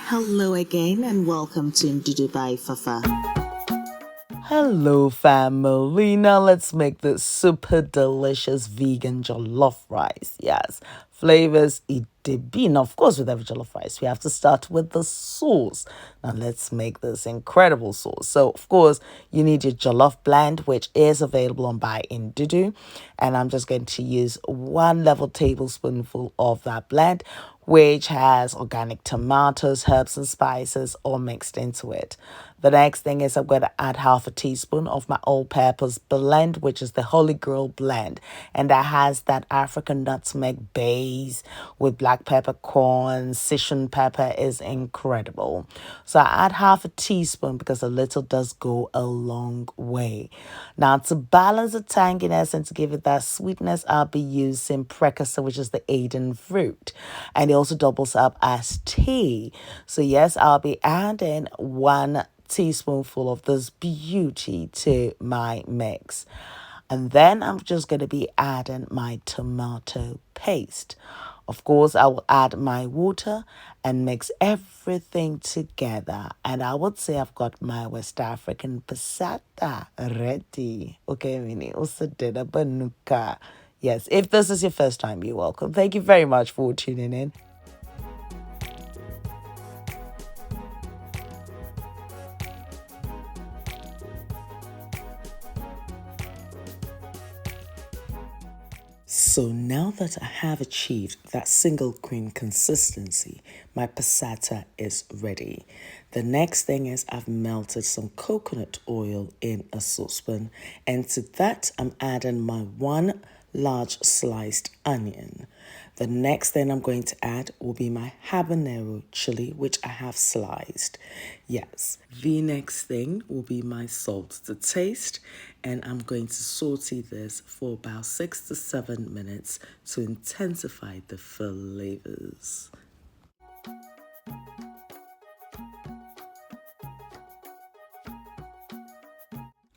Hello again and welcome to Ndudu by Fafa. Hello family, now let's make this super delicious vegan jollof rice. Yes, flavors it be. Now, of course, with every jollof rice, we have to start with the sauce. Now let's make this incredible sauce. So of course, you need your jollof blend, which is available on Buy Ndudu, and I'm just going to use 1 level tablespoonful of that blend, which has organic tomatoes, herbs, and spices all mixed into it. The next thing is I'm going to add half a teaspoon of my all-purpose blend, which is the Holy Grail blend. And that has that African nutmeg base with black peppercorn, Sichuan pepper is incredible. So I add half a teaspoon because a little does go a long way. Now to balance the tanginess and to give it that sweetness, I'll be using Prekese, which is the Aden fruit. And it also doubles up as tea. So yes, I'll be adding 1 teaspoonful of this beauty to my mix. And then I'm just going to be adding my tomato paste. Of course, I will add my water and mix everything together. And I would say I've got my West African passata ready. Okay, mini usadena banuka. Yes, if this is your first time, you're welcome. Thank you very much for tuning in. So now that I have achieved that single cream consistency, my passata is ready. The next thing is I've melted some coconut oil in a saucepan, and to that I'm adding my 1 large sliced onion. The next thing I'm going to add will be my Habanero Chilli, which I have sliced. Yes, the next thing will be my salt to taste, and I'm going to saute this for about 6 to 7 minutes to intensify the flavors.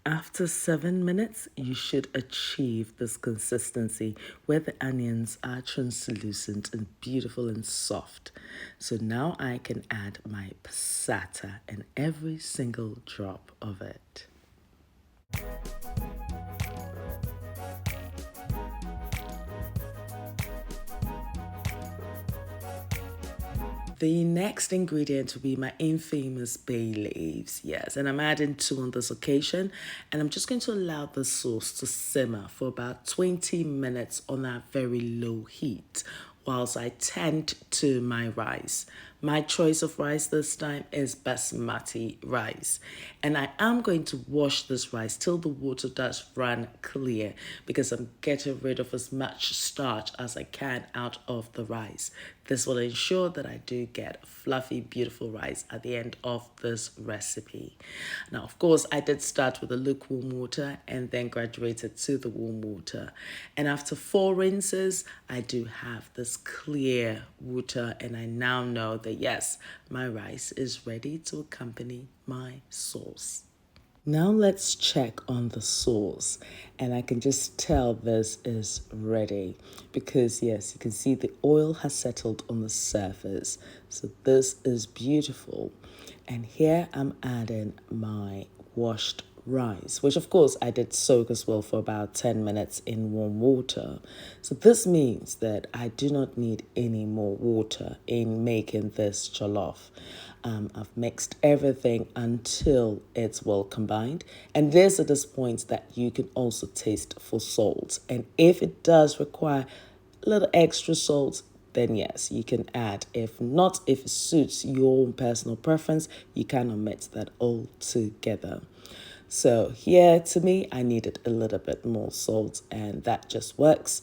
After 7 minutes, you should achieve this consistency where the onions are translucent and beautiful and soft. So now I can add my passata and every single drop of it. The next ingredient will be my infamous bay leaves. Yes, and I'm adding 2 on this occasion. And I'm just going to allow the sauce to simmer for about 20 minutes on a very low heat whilst I tend to my rice. My choice of rice this time is Basmati rice. And I am going to wash this rice till the water does run clear because I'm getting rid of as much starch as I can out of the rice. This will ensure that I do get fluffy, beautiful rice at the end of this recipe. Now, of course, I did start with the lukewarm water and then graduated to the warm water. And after 4 rinses, I do have this clear water, and I now know that yes, my rice is ready to accompany my sauce. Now let's check on the sauce, and I can just tell this is ready because yes, you can see the oil has settled on the surface. So this is beautiful. And here I'm adding my washed rice, which of course I did soak as well for about 10 minutes in warm water. So this means that I do not need any more water in making this jollof. I've mixed everything until it's well combined. And this at this point that you can also taste for salt. And if it does require a little extra salt, then yes, you can add. If not, if it suits your own personal preference, you can omit that altogether. So here, to me, I needed a little bit more salt, and that just works.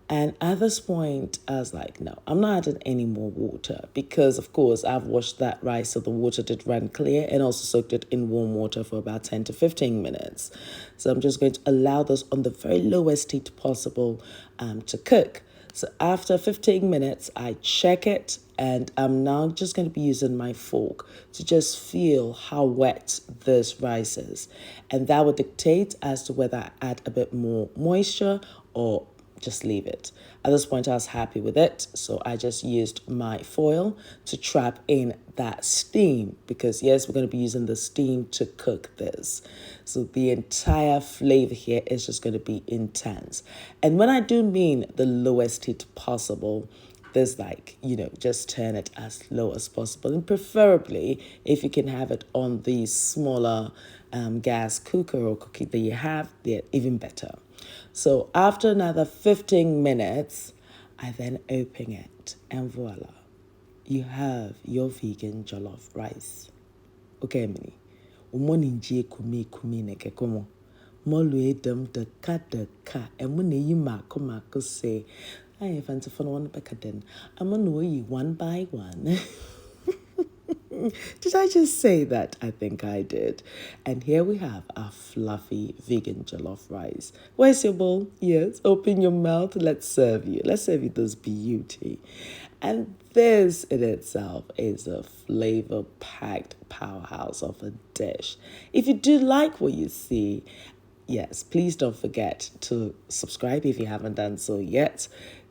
And at this point, I was like, no, I'm not adding any more water because, of course, I've washed that rice so the water did run clear and also soaked it in warm water for about 10 to 15 minutes. So I'm just going to allow this on the very lowest heat possible to cook. So after 15 minutes, I check it, and I'm now just going to be using my fork to just feel how wet this rice is. And that would dictate as to whether I add a bit more moisture or just leave it. At this point, I was happy with it, so I just used my foil to trap in that steam, because yes, we're going to be using the steam to cook this. So the entire flavor here is just going to be intense. And when I do mean the lowest heat possible, there's like, just turn it as low as possible. And preferably, if you can have it on the smaller gas cooker or cookie that you have, they're even better. So after another 15 minutes, I then open it and voila, you have your vegan jollof rice. Okay, mini. Umoninji kumi neke komo. Molu edem de ka emune yi mako say. I fancy for one bekaden. I'm gonna know you one by one. Did I just say that? I think I did. And here we have our fluffy vegan jollof rice. Where's your bowl? Yes, open your mouth. Let's serve you. Let's serve you this beauty. And this in itself is a flavor-packed powerhouse of a dish. If you do like what you see, yes, please don't forget to subscribe if you haven't done so yet.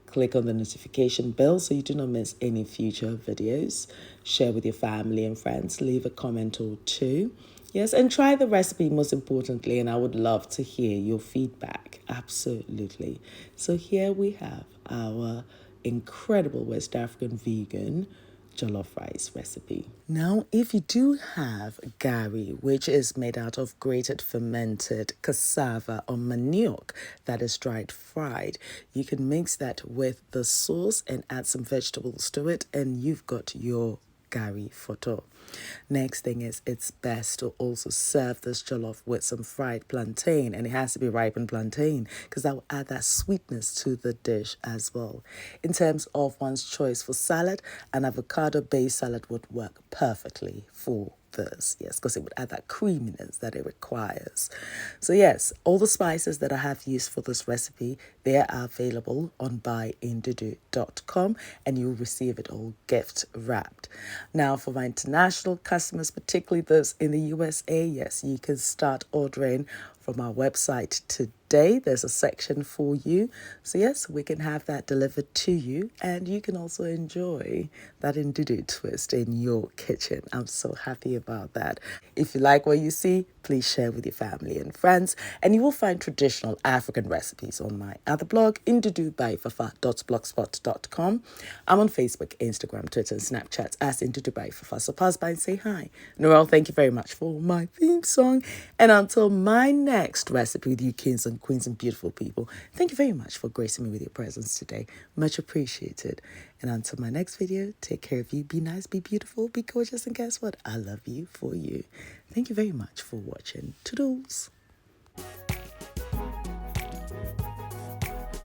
Click on the notification bell so you do not miss any future videos. Share with your family and friends. Leave a comment or two. Yes, and try the recipe most importantly, and I would love to hear your feedback. Absolutely. So here we have our incredible West African vegan jollof rice recipe. Now, if you do have gari, which is made out of grated fermented cassava or manioc that is dried fried, you can mix that with the sauce and add some vegetables to it, and you've got your gari photo. Next thing is, it's best to also serve this jollof with some fried plantain, and it has to be ripened plantain because that will add that sweetness to the dish as well. In terms of one's choice for salad, an avocado-based salad would work perfectly for this, yes, because it would add that creaminess that it requires. So yes, all the spices that I have used for this recipe, they are available on buyndudu.com, and you'll receive it all gift wrapped. Now, for my international customers, particularly those in the USA, yes, you can start ordering from our website today. There's a section for you. So yes, we can have that delivered to you, and you can also enjoy that Ndudu twist in your kitchen. I'm so happy about that. If you like what you see, please share with your family and friends, and you will find traditional African recipes on my other blog, ndudubyfafa.blogspot.com. I'm on Facebook, Instagram, Twitter, and Snapchat as Ndudu by Fafa. So pass by and say hi. Noel, thank you very much for my theme song. And until my next recipe with you kings and queens and beautiful people, thank you very much for gracing me with your presence today. Much appreciated. And until my next video, take care of you. Be nice, be beautiful, be gorgeous, and guess what? I love you for you. Thank you very much for watching. Toodles.